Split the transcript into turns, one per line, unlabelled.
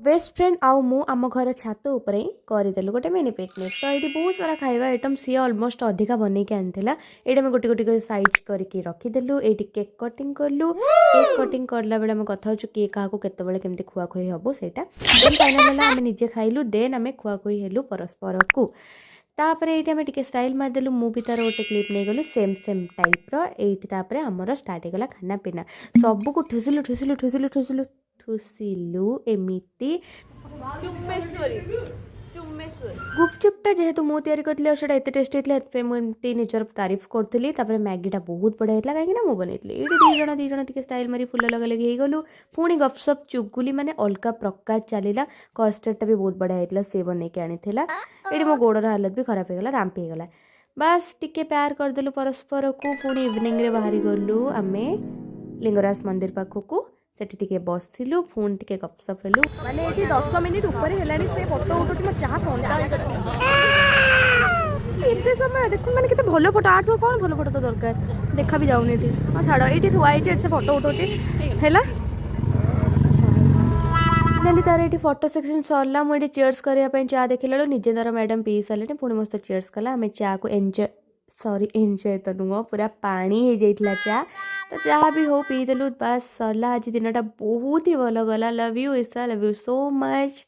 Best friend आउ मु आम घर छात उपरे करदेलु गोटे मिनी पिकनिक। तो ये बहुत सारा खाଇବା आइटम सी ऑलमोस्ट अधिका बनई के आनीला। ये गोटे गोटे साइज करके रखीदेलु। ये केक कटिंग कलु। केक कटिंग करला बेले आम कथा किए क्या केतबेले केमती खुआखुई हम सेटा देन फाइनल आम निजे खाइलु देन आम खुआखुई हेलु परस्पर को। तापर ये आम टे स्टाइल मारदेलु मु भी तार गोटे क्लिप नहीं गली सेम सेम टाइप रही आमर स्टार्ट होगा खाना पीना सबको ठुसिलु ठुसिलु ठुसिलु ठुसिलु ठुसिलु एमिति गुपचुपटा जेहेतु मु तैयारी करथि और सेटा एते टेस्टी होतला एते मु एमती निजर तारीफ करथली। तापर मैगीटा बहुत बढ़िया होतला काहे कि ना मु बनैतली। एठी दी जण टिके स्टाइल मारी फुल लगा लगी हे गलु पुणी गपसप चुगुली माने अलका प्रकार चलीला। कस्टर्डटा भी बहुत बढ़िया होतला से बनै के आनीथिला। एठी मो गोडर हालत भी खराब हो गला राम्पी हो गला। बस टिके प्यार करदेलु परस्पर को पुणी इवनिंग रे बाहरी गलु आमे लिंगराज मंदिर पाखकू सेठी टिके बसिलु फोन टिके गपसप हेलु माने एठी 10 मिनिट ऊपर हेलानी से फोटो उठोटी म चाह ठंडा एते समय देखो माने केते भलो फोटो आठ कोन भलो फोटो तो दरकार देखा भी जाउनी एठी हां छाड़ो एठी थुआई जे से फोटो उठोटी हेला फाइनाली तार ये फोटो सेक्शन सरला मुझे चेयर्स करने चा देखिला निजे तार मैडम पी सारे पुणी मस्त चेयर्स कला आम चा को एंजॉय सॉरी एंजॉय तो नुह पूरा पानी हो जाइला चा तो जहाँ भी हो पीदेलु बस सरला आज दिन बहुत ही भल गला love you Isa love you so much.